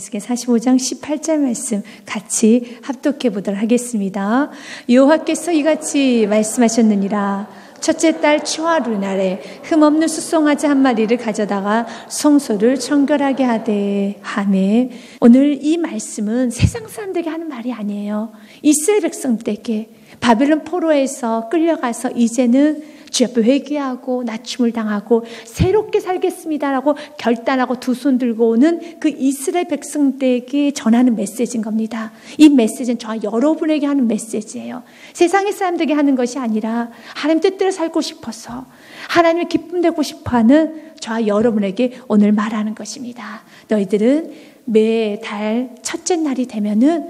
에스겔 45장 18절 말씀 같이 합독해 보도록 하겠습니다. 여호와께서 이같이 말씀하셨느니라. 첫째 달 초하루 날에 흠없는 숫송아지 한 마리를 가져다가 성소를 정결하게 하되. 아멘. 오늘 이 말씀은 세상 사람들에게 하는 말이 아니에요. 이스라엘 백성들에게 바벨론 포로에서 끌려가서 이제는 주 앞에 회개하고 낮춤을 당하고 새롭게 살겠습니다라고 결단하고 두 손 들고 오는 그 이스라엘 백성들에게 전하는 메시지인 겁니다. 이 메시지는 저와 여러분에게 하는 메시지예요. 세상의 사람들에게 하는 것이 아니라 하나님 뜻대로 살고 싶어서 하나님의 기쁨 되고 싶어하는 저와 여러분에게 오늘 말하는 것입니다. 너희들은 매달 첫째 날이 되면은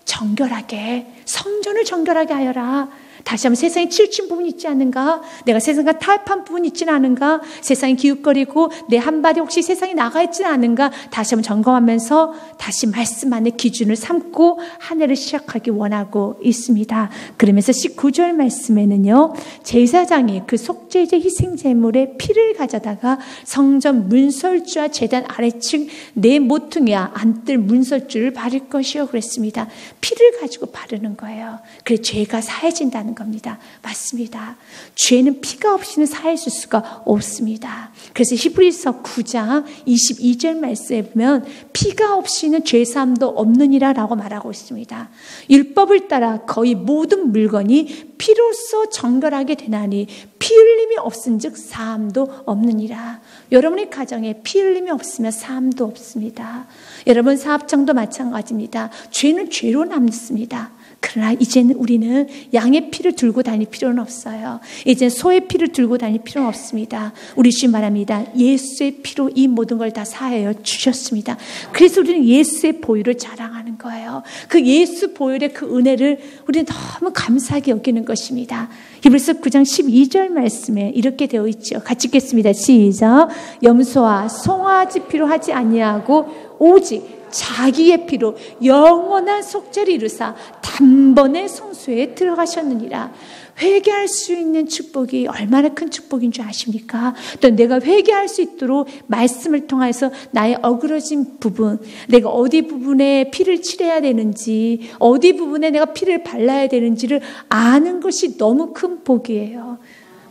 정결하게, 성전을 정결하게 하여라. 다시 한번 세상에 치우친 부분이 있지 않은가? 내가 세상과 타협한 부분이 있지는 않은가? 세상이 기웃거리고 내 한 발이 혹시 세상에 나가 있지는 않은가? 다시 한번 점검하면서 다시 말씀 안에 기준을 삼고 한 해를 시작하기 원하고 있습니다. 그러면서 19절 말씀에는요, 제사장이 그 속죄제 희생제물의 피를 가져다가 성전 문설주와 제단 아래층 네 모퉁이와 안뜰 문설주를 바를 것이요 그랬습니다. 피를 가지고 바르는 거예요. 그래 죄가 사해진다는 겁니다. 맞습니다. 죄는 피가 없이는 사해질 수가 없습니다. 그래서 히브리서 9장 22절 말씀에 보면 피가 없이는 죄사함도 없느니라 라고 말하고 있습니다. 율법을 따라 거의 모든 물건이 피로써 정결하게 되나니 피 흘림이 없은즉 사함도 없느니라. 여러분의 가정에 피 흘림이 없으면 사함도 없습니다. 여러분 사업장도 마찬가지입니다. 죄는 죄로 남습니다. 그러나 이제는 우리는 양의 피를 들고 다닐 필요는 없어요. 이제는 소의 피를 들고 다닐 필요는 없습니다. 우리 주님 말합니다. 예수의 피로 이 모든 걸 다 사하여 주셨습니다. 그래서 우리는 예수의 보혈을 자랑하는 거예요. 그 예수 보혈의 그 은혜를 우리는 너무 감사하게 여기는 것입니다. 히브리서 9장 12절 말씀에 이렇게 되어 있죠. 같이 읽겠습니다. 시작. 염소와 송아지 피로 하지 아니하고 오직 자기의 피로 영원한 속죄를 이루사 단번에 성소에 들어가셨느니라. 회개할 수 있는 축복이 얼마나 큰 축복인 줄 아십니까? 또 내가 회개할 수 있도록 말씀을 통해서 나의 어그러진 부분, 내가 어디 부분에 피를 칠해야 되는지, 어디 부분에 내가 피를 발라야 되는지를 아는 것이 너무 큰 복이에요.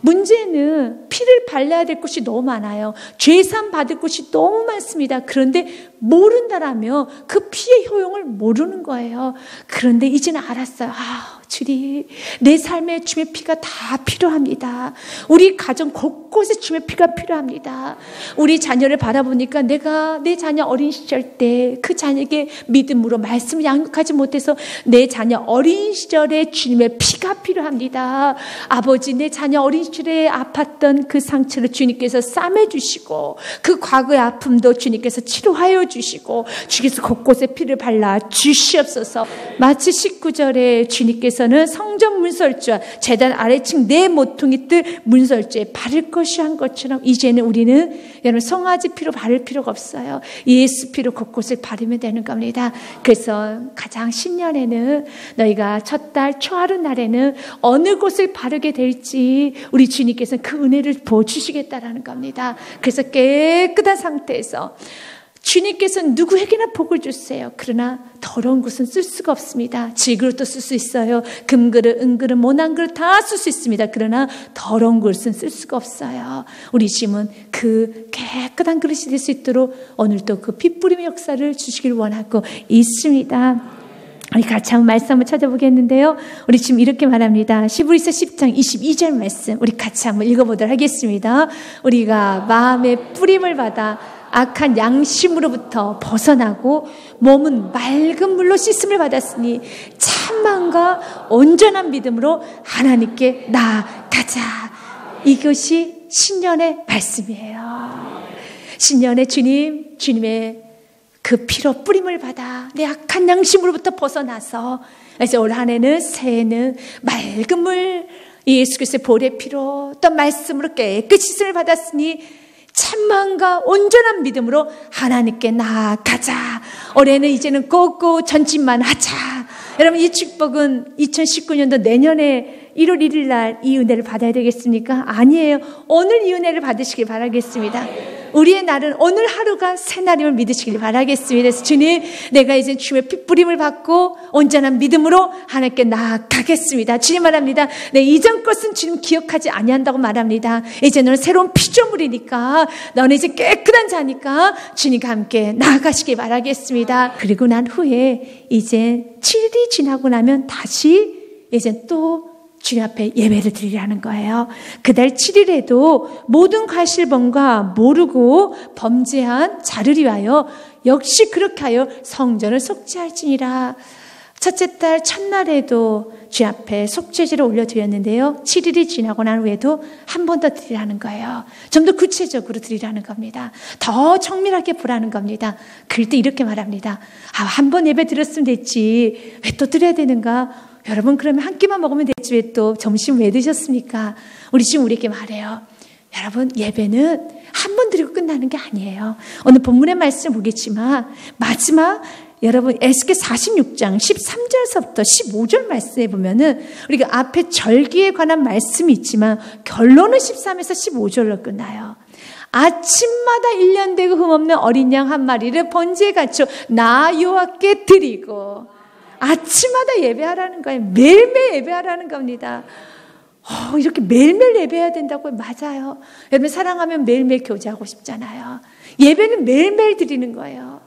문제는 피를 발라야 될 것이 너무 많아요. 죄산 받을 것이 너무 많습니다. 그런데 모른다라면 그 피의 효용을 모르는 거예요. 그런데 이제는 알았어요. 주님, 내 삶에 주의 피가 다 필요합니다. 우리 가정 곳곳에 주의 피가 필요합니다. 우리 자녀를 바라보니까 내가 내 자녀 어린 시절 때 그 자녀에게 믿음으로 말씀을 양육하지 못해서 내 자녀 어린 시절에 주님의 피가 필요합니다. 아버지, 내 자녀 어린 시절에 아팠던 그 상처를 주님께서 싸매주시고 그 과거의 아픔도 주님께서 치료하여 주시고 주께서 곳곳에 피를 발라 주시옵소서. 마치 19절에 주님께서는 성전 문설주와 제단 아래층 네 모퉁이 뜰 문설주에 바를 것이 한 것처럼 이제는 우리는 여러분 송아지 피로 바를 필요가 없어요. 예수 피로 곳곳을 바르면 되는 겁니다. 그래서 가장 신년에는 너희가 첫 달 초하루 날에는 어느 곳을 바르게 될지 우리 주님께서는 그 은혜를 부어주시겠다라는 겁니다. 그래서 깨끗한 상태에서 주님께서는 누구에게나 복을 주세요. 그러나 더러운 것은 쓸 수가 없습니다. 질그릇도 쓸 수 있어요. 금그릇, 은그릇, 모난 그릇 다 쓸 수 있습니다. 그러나 더러운 그릇은 쓸 수가 없어요. 우리 주님은 그 깨끗한 그릇이 될 수 있도록 오늘도 그 핏부림의 역사를 주시길 원하고 있습니다. 우리 같이 한번 말씀 한번 찾아보겠는데요. 우리 지금 이렇게 말합니다. 히브리서 10장 22절 말씀 우리 같이 한번 읽어보도록 하겠습니다. 우리가 마음의 뿌림을 받아 악한 양심으로부터 벗어나고 몸은 맑은 물로 씻음을 받았으니 참마음과 온전한 믿음으로 하나님께 나아가자. 이것이 신년의 말씀이에요. 신년의 주님의 그 피로 뿌림을 받아 내 악한 양심으로부터 벗어나서 이제 올 한 해는 새해는 맑은 물 예수 그리스도의 보혈의 피로 또 말씀으로 깨끗이 씻음을 받았으니 참마음과 온전한 믿음으로 하나님께 나아가자. 올해는 이제는 꼭꼭 전진만 하자. 여러분 이 축복은 2019년도 내년에 1월 1일 날 이 은혜를 받아야 되겠습니까? 아니에요. 오늘 이 은혜를 받으시길 바라겠습니다. 우리의 날은 오늘 하루가 새 날임을 믿으시길 바라겠습니다. 그래서 주님, 내가 이제 주의 핏부림을 받고 온전한 믿음으로 하나님께 나아가겠습니다. 주님 말합니다. 내 이전 것은 주님 기억하지 아니한다고 말합니다. 이제 너는 새로운 피조물이니까, 너는 이제 깨끗한 자니까 주님과 함께 나아가시길 바라겠습니다. 그리고 난 후에 이제 7일이 지나고 나면 다시 이제 또 주님 앞에 예배를 드리라는 거예요. 그달 7일에도 모든 과실범과 모르고 범죄한 자를 위하여 역시 그렇게 하여 성전을 속죄할지니라. 첫째 달 첫날에도 주님 앞에 속죄제를 올려드렸는데요. 7일이 지나고 난 후에도 한 번 더 드리라는 거예요. 좀 더 구체적으로 드리라는 겁니다. 더 정밀하게 보라는 겁니다. 그럴 때 이렇게 말합니다. 한 번 예배 드렸으면 됐지, 왜 또 드려야 되는가? 여러분, 그러면 한 끼만 먹으면 됐지 왜 또 점심 왜 드셨습니까? 우리 지금 우리에게 말해요. 여러분, 예배는 한 번 드리고 끝나는 게 아니에요. 오늘 본문의 말씀을 보겠지만 마지막 여러분 에스겔 46장 13절서부터 15절 말씀에 보면은 우리가 앞에 절기에 관한 말씀이 있지만 결론은 13에서 15절로 끝나요. 아침마다 1년 되고 흠없는 어린 양 한 마리를 번제에 갖춰 나 여호와께 드리고, 아침마다 예배하라는 거예요. 매일매일 예배하라는 겁니다. 이렇게 매일매일 예배해야 된다고요? 맞아요. 여러분, 사랑하면 매일매일 교제하고 싶잖아요. 예배는 매일매일 드리는 거예요.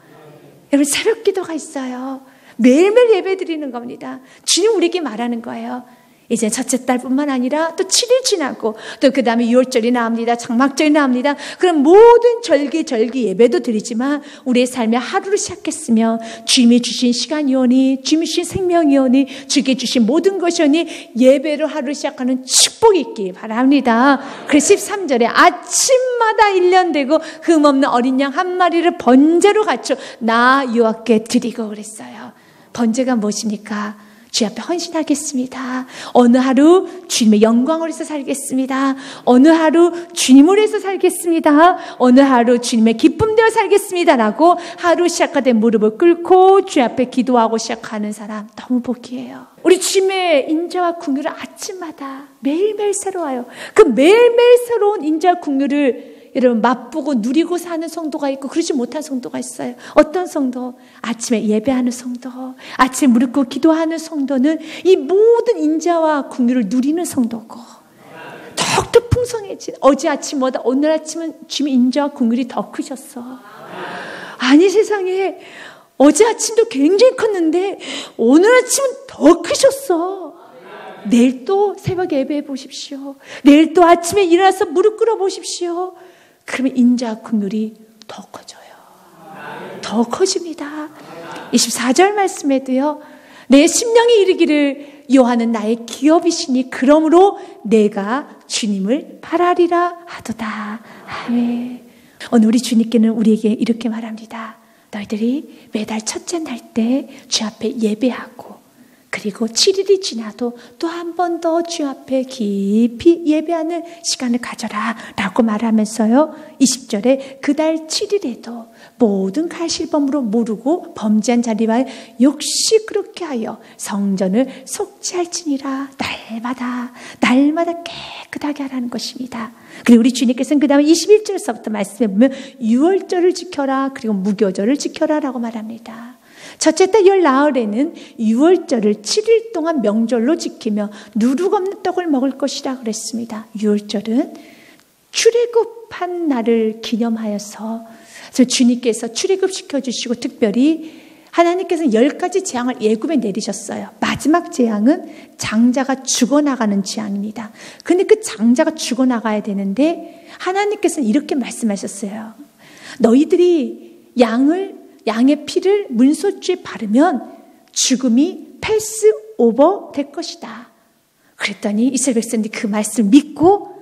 여러분, 새벽 기도가 있어요. 매일매일 예배 드리는 겁니다. 주님 우리에게 말하는 거예요. 이제 첫째 달뿐만 아니라 또 7일 지나고 또 그 다음에 6월절이 나옵니다. 장막절이 나옵니다. 그럼 모든 절기 예배도 드리지만 우리의 삶의 하루를 시작했으며 주님이 주신 시간이오니, 주님이 주신 생명이오니, 주께 주신 모든 것이오니 예배로 하루를 시작하는 축복이 있기 바랍니다. 그래서 13절에 아침마다 1년 되고 흠없는 어린 양 한 마리를 번제로 갖춰 나 여호와께 드리고 그랬어요. 번제가 무엇입니까? 주 앞에 헌신하겠습니다. 어느 하루 주님의 영광을 위해서 살겠습니다. 어느 하루 주님을 위해서 살겠습니다. 어느 하루 주님의 기쁨 되어 살겠습니다. 라고 하루 시작하되 무릎을 꿇고 주 앞에 기도하고 시작하는 사람 너무 복이에요. 우리 주님의 인자와 긍휼을 아침마다 매일매일 새로워요. 그 매일매일 새로운 인자와 긍휼을 여러분 맛보고 누리고 사는 성도가 있고 그러지 못한 성도가 있어요. 어떤 성도? 아침에 예배하는 성도, 아침에 무릎 꿇고 기도하는 성도는 이 모든 인자와 긍휼을 누리는 성도고 더욱더 풍성해진, 어제 아침보다 오늘 아침은 주님의 인자와 긍휼이 더 크셨어. 아니 세상에, 어제 아침도 굉장히 컸는데 오늘 아침은 더 크셨어. 내일 또 새벽에 예배해 보십시오. 내일 또 아침에 일어나서 무릎 꿇어 보십시오. 그러면 인자와 긍휼이 더 커져요. 더 커집니다. 24절 말씀에도요. 내 심령이 이르기를 여호와는 나의 기업이시니 그러므로 내가 주님을 바라리라 하도다. 아멘. 오늘 우리 주님께는 우리에게 이렇게 말합니다. 너희들이 매달 첫째 날 때 주 앞에 예배하고 그리고 7일이 지나도 또 한 번 더 주 앞에 깊이 예배하는 시간을 가져라 라고 말하면서요. 20절에 그달 7일에도 모든 가실범으로 모르고 범죄한 자리와 역시 그렇게 하여 성전을 속죄할지니라. 날마다 깨끗하게 하라는 것입니다. 그리고 우리 주님께서는 그 다음에 21절서부터 말씀해 보면 6월절을 지켜라 그리고 무교절을 지켜라 라고 말합니다. 첫째 달 열 나흘에는 6월절을 7일 동안 명절로 지키며 누룩 없는 떡을 먹을 것이라 그랬습니다. 6월절은 출애굽한 날을 기념하여서 주님께서 출애굽 시켜주시고 특별히 하나님께서 10가지 재앙을 애굽에 내리셨어요. 마지막 재앙은 장자가 죽어나가는 재앙입니다. 근데 그 장자가 죽어나가야 되는데 하나님께서는 이렇게 말씀하셨어요. 너희들이 양의 피를 문소주에 바르면 죽음이 패스 오버 될 것이다. 그랬더니 이스라엘 백성들이 그 말씀을 믿고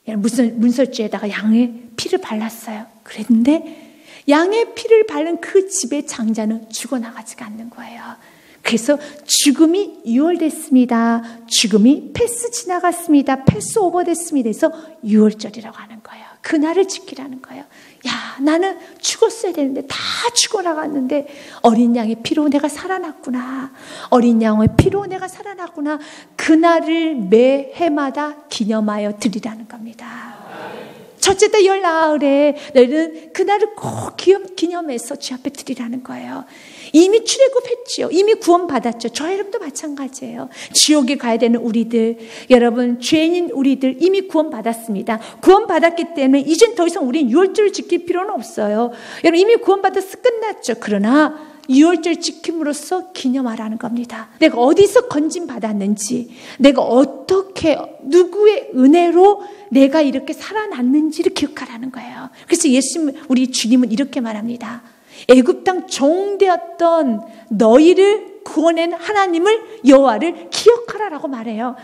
문소주에다가 양의 피를 발랐어요. 그랬는데 양의 피를 바른 그 집의 장자는 죽어나가지가 않는 거예요. 그래서 죽음이 유월됐습니다. 죽음이 패스 지나갔습니다. 패스 오버 됐습니다. 그래서 유월절이라고 하는 거예요. 그날을 지키라는 거예요. 야, 나는 죽었어야 되는데 다 죽어나갔는데 어린 양의 피로 내가 살아났구나. 어린 양의 피로 내가 살아났구나. 그날을 매 해마다 기념하여 드리라는 겁니다. 첫째 달 열 나흘에 너희는 그날을 꼭 기념해서 주 앞에 드리라는 거예요. 이미 출애굽했지요. 이미 구원받았죠. 저 여러분도 마찬가지예요. 지옥에 가야 되는 우리들, 여러분 죄인인 우리들 이미 구원받았습니다. 구원받았기 때문에 이젠 더 이상 우리는 유월절을 지킬 필요는 없어요. 여러분 이미 구원받아서 끝났죠. 그러나 유월절 지킴으로써 기념하라는 겁니다. 내가 어디서 건진받았는지, 내가 어떻게 누구의 은혜로 내가 이렇게 살아났는지를 기억하라는 거예요. 그래서 우리 주님은 이렇게 말합니다. 애굽 땅 종되었던 너희를 구원한 하나님을 여호와를 기억하라라고 말해요.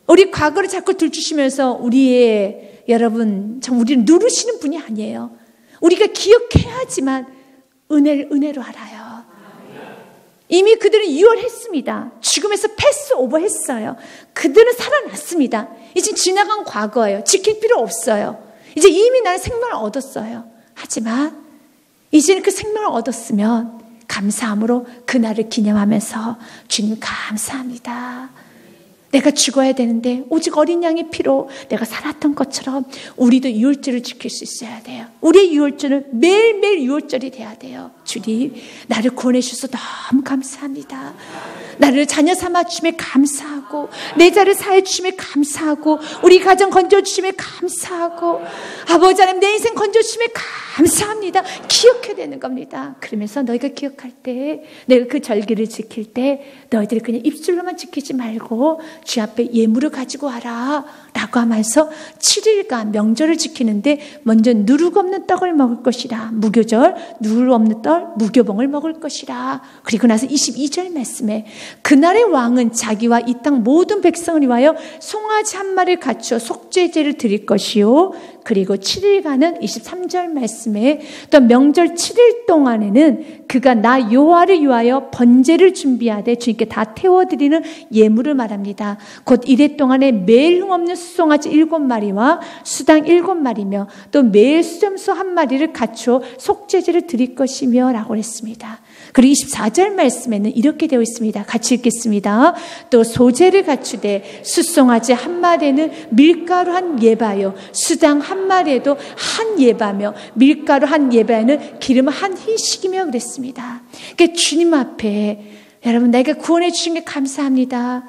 우리 과거를 자꾸 들추시면서 우리의 여러분 참 우리를 누르시는 분이 아니에요. 우리가 기억해야지만 은혜로 알아요. 이미 그들은 유월했습니다. 죽음에서 패스오버 했어요. 그들은 살아났습니다. 이제 지나간 과거예요. 지킬 필요 없어요. 이제 이미 나는 생명을 얻었어요. 하지만 이제는 그 생명을 얻었으면 감사함으로 그날을 기념하면서 주님 감사합니다. 내가 죽어야 되는데 오직 어린 양의 피로 내가 살았던 것처럼 우리도 유월절을 지킬 수 있어야 돼요. 우리의 유월절은 매일매일 유월절이 돼야 돼요. 주님 나를 구원해 주셔서 너무 감사합니다. 나를 자녀 삼아 주심에 감사하고 내 자를 사해 주심에 감사하고 우리 가정 건져 주심에 감사하고 아버지 하나님 내 인생 건져 주심에 감사합니다. 기억해야 되는 겁니다. 그러면서 너희가 기억할 때 내가 그 절기를 지킬 때 너희들이 그냥 입술로만 지키지 말고 주 앞에 예물을 가지고 와라 라고 하면서 7일간 명절을 지키는데 먼저 누룩 없는 떡을 먹을 것이라. 무교절 누룩 없는 떡 무교봉을 먹을 것이라. 그리고 나서 22절 말씀에 그날의 왕은 자기와 이 땅 모든 백성을 위하여 송아지 한 마리를 갖추어 속죄제를 드릴 것이요. 그리고 7일간은 23절 말씀에 또 명절 7일 동안에는 그가 나 여호와를 위하여 번제를 준비하되 주님께 다 태워드리는 예물을 말합니다. 곧 이래 동안에 매일 흠없는 수송아지 7마리와 수당 7마리며 또 매일 수점소 1마리를 갖추어 속죄제를 드릴 것이며 라고 했습니다. 그리고 24절 말씀에는 이렇게 되어 있습니다. 같이 읽겠습니다. 또 소제를 갖추되 수송아지 1마리에는 밀가루 1예바요 수당 1마리에도 1예바며 밀가루 1예바에는 기름 1희식이며 그랬습니다. 그러니까 주님 앞에 여러분 내가 구원해 주신 게 감사합니다.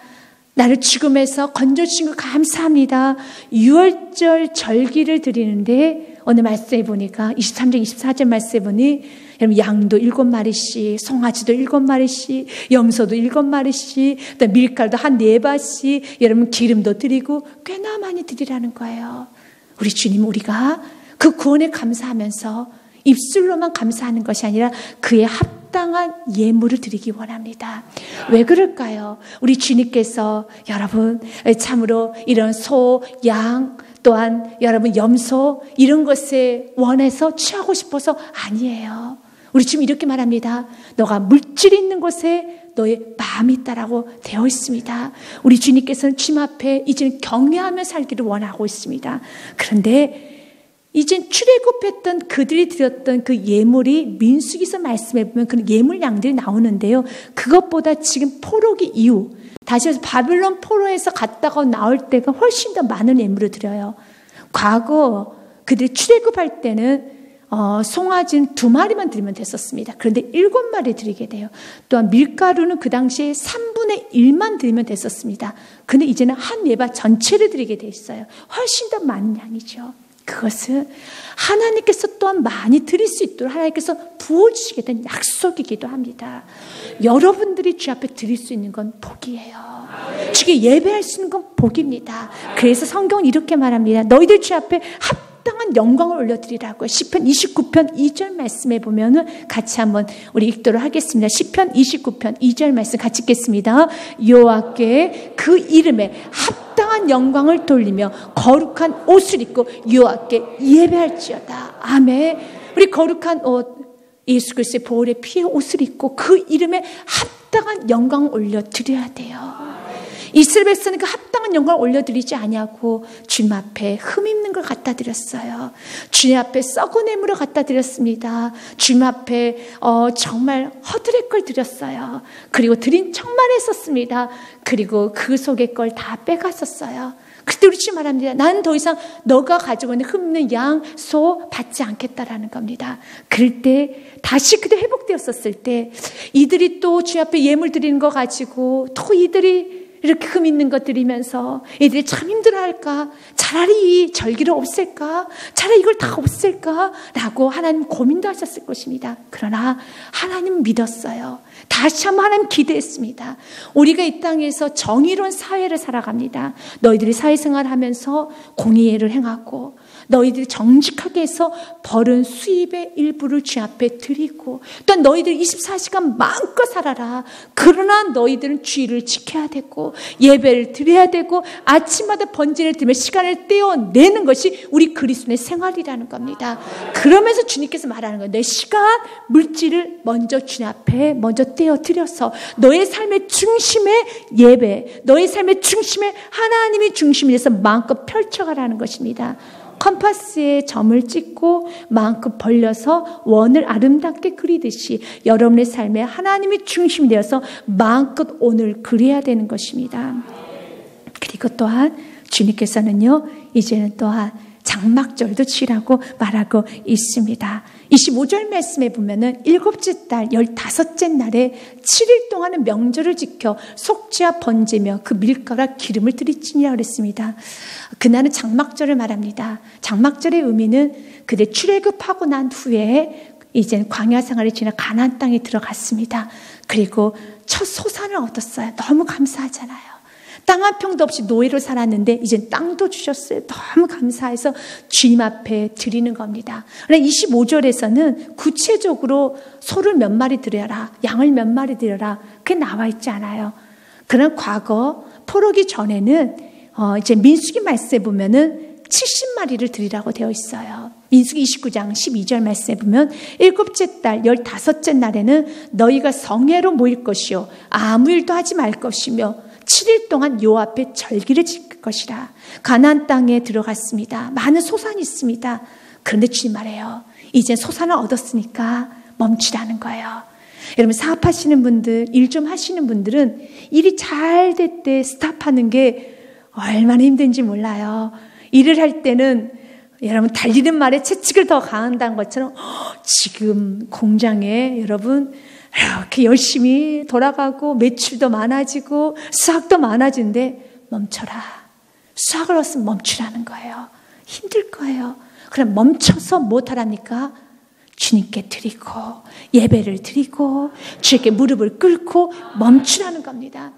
나를 죽음에서 건져주신 거 감사합니다. 유월절 절기를 드리는데 오늘 말씀해 보니까 23절 24절 말씀해 보니 여러분 양도 7마리씩 송아지도 7마리씩 염소도 7마리씩 또 밀가루도 1예바씩 여러분 기름도 드리고 꽤나 많이 드리라는 거예요. 우리 주님 우리가 그 구원에 감사하면서 입술로만 감사하는 것이 아니라 그의 합당한 예물을 드리기 원합니다. 왜 그럴까요? 우리 주님께서 여러분 참으로 이런 소, 양 또한 여러분 염소 이런 것에 원해서 취하고 싶어서 아니에요. 우리 주님 이렇게 말합니다. 너가 물질이 있는 곳에 너의 마음이 있다라고 되어 있습니다. 우리 주님께서는 주님 앞에 이제는 경외하며 살기를 원하고 있습니다. 그런데 이제 출애굽했던 그들이 드렸던 그 예물이 민수기서 말씀해 보면 그 예물 양들이 나오는데요. 그것보다 지금 포로기 이후 다시 해서 바빌론 포로에서 갔다가 나올 때가 훨씬 더 많은 예물을 드려요. 과거 그들이 출애굽할 때는 송아지는 2마리만 드리면 됐었습니다. 그런데 7마리 드리게 돼요. 또한 밀가루는 그 당시에 3분의 1만 드리면 됐었습니다. 근데 이제는 1예바 전체를 드리게 돼 있어요. 훨씬 더 많은 양이죠. 그것은 하나님께서 또한 많이 드릴 수 있도록 하나님께서 부어주시게 된 약속이기도 합니다. 여러분들이 주 앞에 드릴 수 있는 건 복이에요. 주께 예배할 수 있는 건 복입니다. 그래서 성경은 이렇게 말합니다. 너희들 주 앞에 합당한 영광을 올려드리라고. 시편 29편 2절 말씀에 보면은 같이 한번 우리 읽도록 하겠습니다. 시편 29편 2절 말씀 같이 읽겠습니다. 여호와께 그 이름에 합당한 영광을 돌리며 거룩한 옷을 입고 여호와께 예배할지어다. 아멘. 우리 거룩한 옷 예수 그리스도의 보혈의 피의 옷을 입고 그 이름에 합당한 영광을 올려드려야 돼요. 이스라엘 백성은 그 합당한 영광을 올려드리지 아니하고 주님 앞에 흠입는 걸 갖다 드렸어요. 주님 앞에 썩은 예물을 갖다 드렸습니다. 주님 앞에 정말 허드렛 걸 드렸어요. 그리고 드린 청만 했었습니다. 그리고 그 속의 걸 다 빼갔었어요. 그때 우리 주님 말합니다. 나는 더 이상 너가 가지고 있는 흠없는 양, 소 받지 않겠다라는 겁니다. 그럴 때 다시 그때 회복되었었을 때 이들이 또 주님 앞에 예물 드리는 거 가지고 또 이들이 이렇게 흠 있는 것 드리면서 애들이 참 힘들어할까? 차라리 이 절기를 없앨까? 차라리 이걸 다 없앨까? 라고 하나님 고민도 하셨을 것입니다. 그러나 하나님 믿었어요. 다시 한번 하나님 기대했습니다. 우리가 이 땅에서 정의로운 사회를 살아갑니다. 너희들이 사회생활하면서 공의를 행하고 너희들이 정직하게 해서 벌은 수입의 일부를 주 앞에 드리고 또 너희들이 24시간 마음껏 살아라. 그러나 너희들은 주의를 지켜야 되고 예배를 드려야 되고 아침마다 번제를 드리며 시간을 떼어내는 것이 우리 그리스도의 생활이라는 겁니다. 그러면서 주님께서 말하는 거예요. 내 시간, 물질을 먼저 주님 앞에 먼저 떼어드려서 너의 삶의 중심에 예배, 너의 삶의 중심에 하나님이 중심이 돼서 마음껏 펼쳐가라는 것입니다. 컴파스에 점을 찍고 마음껏 벌려서 원을 아름답게 그리듯이 여러분의 삶에 하나님이 중심이 되어서 마음껏 오늘 그려야 되는 것입니다. 그리고 또한 주님께서는요, 이제는 또한 장막절도 치라고 말하고 있습니다. 25절 말씀에 보면은 7째 달 15째 날에 7일 동안은 명절을 지켜 속죄와 번제며 그 밀가루와 기름을 드리지니라 그랬습니다. 그날은 장막절을 말합니다. 장막절의 의미는 그들 출애굽하고 난 후에 이제 광야 생활을 지나 가나안 땅에 들어갔습니다. 그리고 첫 소산을 얻었어요. 너무 감사하잖아요. 땅 한 평도 없이 노예로 살았는데 이제 땅도 주셨어요. 너무 감사해서 주님 앞에 드리는 겁니다. 그러나 25절에서는 구체적으로 소를 몇 마리 드려라, 양을 몇 마리 드려라, 그게 나와 있지 않아요. 그런 과거 포로기 전에는 이제 민수기 말씀에 보면은 70마리를 드리라고 되어 있어요. 민수기 29장 12절 말씀에 보면 7째 달 15째 날에는 너희가 성회로 모일 것이요 아무 일도 하지 말 것이며 7일 동안 요 앞에 절기를 지킬 것이라. 가나안 땅에 들어갔습니다. 많은 소산이 있습니다. 그런데 주님 말해요. 이제 소산을 얻었으니까 멈추라는 거예요. 여러분 사업하시는 분들, 일 좀 하시는 분들은 일이 잘 될 때 스탑하는 게 얼마나 힘든지 몰라요. 일을 할 때는 여러분 달리는 말에 채찍을 더 가한다는 것처럼 지금 공장에 여러분 이렇게 열심히 돌아가고 매출도 많아지고 수확도 많아지는데 멈춰라. 수확을 얻으면 멈추라는 거예요. 힘들 거예요. 그럼 멈춰서 못하랍니까? 주님께 드리고 예배를 드리고 주님께 무릎을 꿇고 멈추라는 겁니다.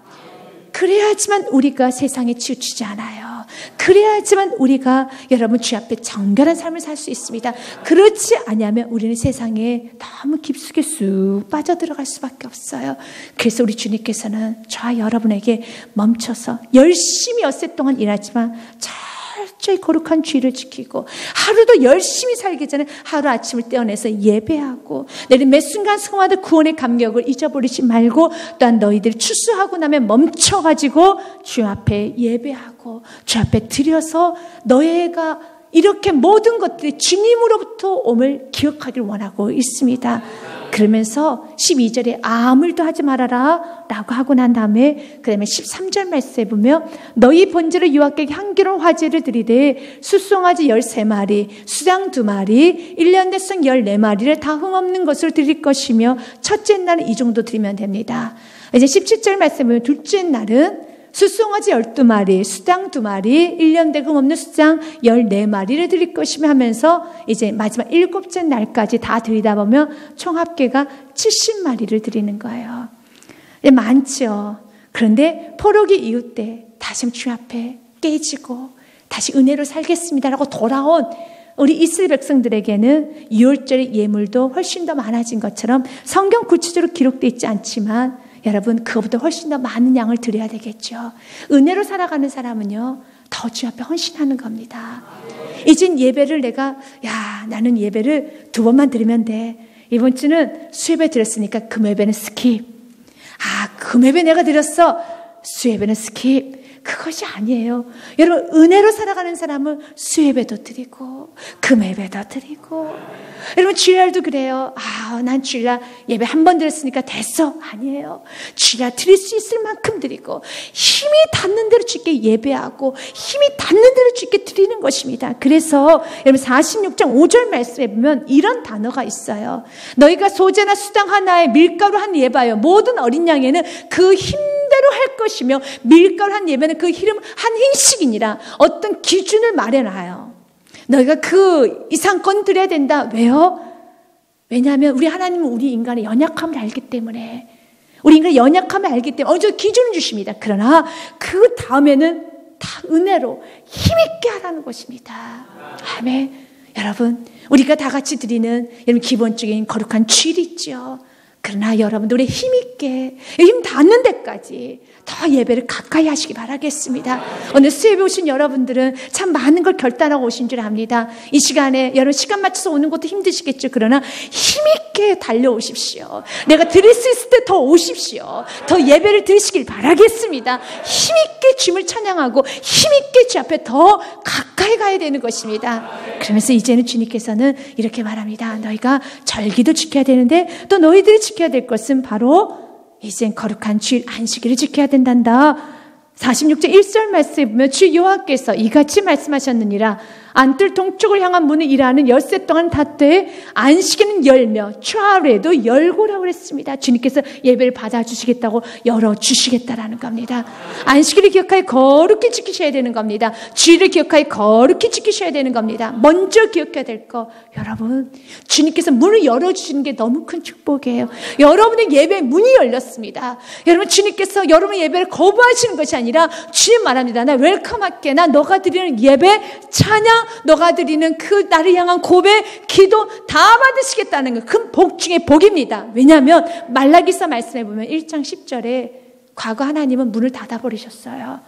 그래야지만 우리가 세상에 치우치지 않아요. 그래야지만 우리가 여러분 주 앞에 정결한 삶을 살 수 있습니다. 그렇지 않으면 우리는 세상에 너무 깊숙이 쑥 빠져들어갈 수밖에 없어요. 그래서 우리 주님께서는 저와 여러분에게 멈춰서 열심히 엿새 동안 일하지만 철저히 거룩한 주의를 지키고 하루도 열심히 살기 전에 하루 아침을 떼어내서 예배하고 내일 매 순간 성화된 구원의 감격을 잊어버리지 말고 또한 너희들이 추수하고 나면 멈춰가지고 주 앞에 예배하고 주 앞에 드려서 너희가 이렇게 모든 것들이 주님으로부터 옴을 기억하기를 원하고 있습니다. 그러면서 12절에 아무 일도 하지 말아라 라고 하고 난 다음에 그 다음에 13절 말씀에 보면 너희 번제를 여호와께 향기로운 화제를 드리되 숫송아지 13마리 수장 2마리 1년 대성 14마리를 다 흠없는 것을 드릴 것이며 첫째 날은 이 정도 드리면 됩니다. 이제 17절 말씀에 보면 둘째 날은 숫송아지 12마리, 수장 2마리, 1년 된 흠없는 수장 14마리를 드릴 것이며 하면서 이제 마지막 7째 날까지 다 드리다 보면 총 합계가 70마리를 드리는 거예요. 많죠. 그런데 포로기 이후 때 다시 주 앞에 깨지고 다시 은혜로 살겠습니다라고 돌아온 우리 이스라엘 백성들에게는 6월절의 예물도 훨씬 더 많아진 것처럼 성경 구체적으로 기록되어 있지 않지만 여러분 그것보다 훨씬 더 많은 양을 드려야 되겠죠. 은혜로 살아가는 사람은요 더 주 앞에 헌신하는 겁니다. 이젠 예배를 나는 예배를 2번만 드리면 돼. 이번 주는 수예배 드렸으니까 금요예배는 스킵. 금요예배 내가 드렸어. 수예배는 스킵. 그것이 아니에요. 여러분, 은혜로 살아가는 사람은 수예배도 드리고 금예배도 드리고, 여러분 주일날도 그래요. 난 주일날 예배 한 번 드렸으니까 됐어. 아니에요. 주일날 드릴 수 있을 만큼 드리고, 힘이 닿는 대로 주께 예배하고 힘이 닿는 대로 주께 드리는 것입니다. 그래서 여러분 46장 5절 말씀에 보면 이런 단어가 있어요. 너희가 소재나 수당 하나에 밀가루 한 예바여 모든 어린 양에는 그 힘대로 할 것이며 밀가루 한 예배는 그 기름 한 hin씩이니라. 어떤 기준을 마련하여 너희가 그 이상권 드려야 된다. 왜요? 왜냐하면 우리 하나님은 우리 인간의 연약함을 알기 때문에, 우리 인간의 연약함을 알기 때문에 어느 정도 기준을 주십니다. 그러나 그 다음에는 다 은혜로 힘있게 하라는 것입니다. 아멘. 여러분, 우리가 다 같이 드리는 여러분 기본적인 거룩한 주일이 있죠. 그러나 여러분들 우리 힘있게 힘 닿는 데까지 더 예배를 가까이 하시기 바라겠습니다. 오늘 수예배 오신 여러분들은 참 많은 걸 결단하고 오신 줄 압니다. 이 시간에 여러분 시간 맞춰서 오는 것도 힘드시겠죠. 그러나 힘있게 달려오십시오. 내가 드릴 수 있을 때 더 오십시오. 더 예배를 드리시길 바라겠습니다. 힘있게 주님을 찬양하고 힘있게 주 앞에 더 가까이 가야 되는 것입니다. 그러면서 이제는 주님께서는 이렇게 말합니다. 너희가 절기도 지켜야 되는데 또 너희들이 지켜야 될 것은 바로 이젠 거룩한 주일 안식일을 지켜야 된단다. 46절 1절 말씀에 보면 주 여호와께서 이같이 말씀하셨느니라. 안뜰 동쪽을 향한 문을 일하는 열쇠 동안 닫되 안식일은 열며 추하루에도 열고라고 그랬습니다. 주님께서 예배를 받아주시겠다고 열어주시겠다라는 겁니다. 안식일을 기억하여 거룩히 지키셔야 되는 겁니다. 주일을 기억하여 거룩히 지키셔야 되는 겁니다. 먼저 기억해야 될 거, 여러분 주님께서 문을 열어주시는 게 너무 큰 축복이에요. 여러분의 예배 문이 열렸습니다. 여러분 주님께서 여러분의 예배를 거부하시는 것이 아니라 주님 말합니다. 나 웰컴할게. 나 너가 드리는 예배, 찬양, 너가 드리는 그 나를 향한 고백, 기도 다 받으시겠다는 거, 큰 복 중에 복입니다. 왜냐하면 말라기서 말씀해 보면 1장 10절에 과거 하나님은 문을 닫아버리셨어요.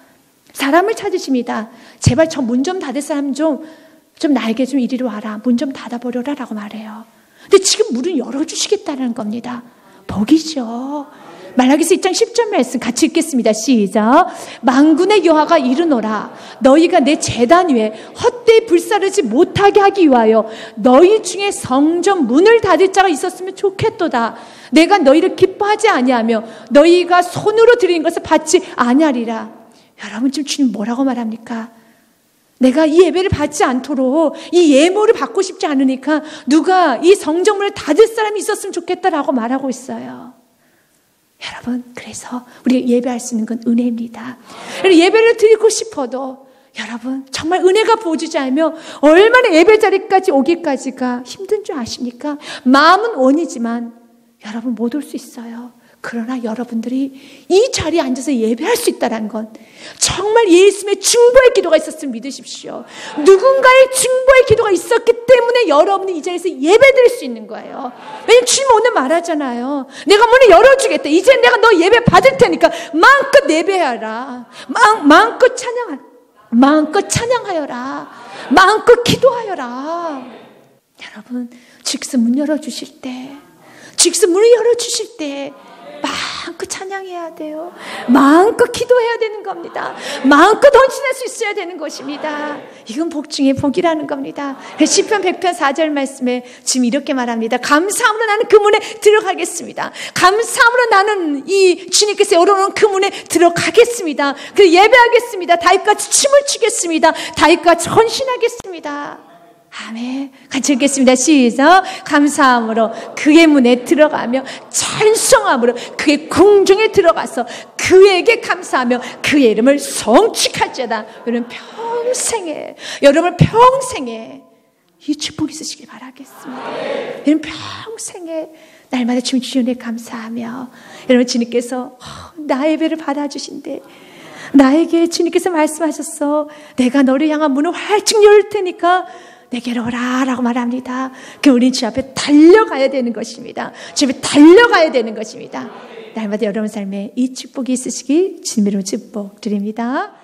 사람을 찾으십니다. 제발 저 문 좀 닫을 사람 좀 나에게 좀 이리로 와라. 문 좀 닫아버려라 라고 말해요. 근데 지금 문을 열어주시겠다는 겁니다. 복이죠. 말라기서 2장 10절 말씀 같이 읽겠습니다. 시작. 만군의 여호와가 이르노라. 너희가 내 제단 위에 헛되이 불사르지 못하게 하기 위하여 너희 중에 성전 문을 닫을 자가 있었으면 좋겠도다. 내가 너희를 기뻐하지 아니하며 너희가 손으로 드리는 것을 받지 아니하리라. 여러분 지금 주님 뭐라고 말합니까? 내가 이 예배를 받지 않도록 이 예물을 받고 싶지 않으니까 누가 이 성전문을 닫을 사람이 있었으면 좋겠다라고 말하고 있어요. 여러분, 그래서 우리가 예배할 수 있는 건 은혜입니다. 예배를 드리고 싶어도 여러분 정말 은혜가 부어주지 않으면 얼마나 예배 자리까지 오기까지가 힘든 줄 아십니까? 마음은 원이지만 여러분 못 올 수 있어요. 그러나 여러분들이 이 자리에 앉아서 예배할 수 있다는 건 정말 예수님의 중보의 기도가 있었으면 믿으십시오. 누군가의 중보의 기도가 있었기 때문에 여러분이 이 자리에서 예배드릴 수 있는 거예요. 왜냐면 주님 오늘 말하잖아요. 내가 문을 열어주겠다. 이제 내가 너 예배 받을 테니까 마음껏 예배하라. 마음껏 찬양하라. 마음껏 찬양하여라. 마음껏 기도하여라. 여러분 주께서 문 열어주실 때, 주께서 문을 열어주실 때 마음껏 찬양해야 돼요. 마음껏 기도해야 되는 겁니다. 마음껏 헌신할 수 있어야 되는 것입니다. 이건 복 중에 복이라는 겁니다. 시편 100편 4절 말씀에 지금 이렇게 말합니다. 감사함으로 나는 그 문에 들어가겠습니다. 감사함으로 나는 이 주님께서 열어놓은 그 문에 들어가겠습니다. 그리고 예배하겠습니다. 다윗같이 춤을 추겠습니다. 다윗같이 헌신하겠습니다. 아멘. 같이 읽겠습니다. 시작. 감사함으로 그의 문에 들어가며 찬송함으로 그의 궁중에 들어가서 그에게 감사하며 그의 이름을 성축할지어다. 여러분 평생에 이 축복이 있으시길 바라겠습니다. 여러분 평생에 날마다 주님 주시는 은혜 감사하며 여러분 주님께서 나의 예배를 받아주신대. 나에게 주님께서 말씀하셨어. 내가 너를 향한 문을 활짝 열 테니까 내게로 오라 라고 말합니다. 우리 주 앞에 달려가야 되는 것입니다. 주 앞에 달려가야 되는 것입니다. 날마다 여러분 삶에 이 축복이 있으시기 주님으로 축복 드립니다.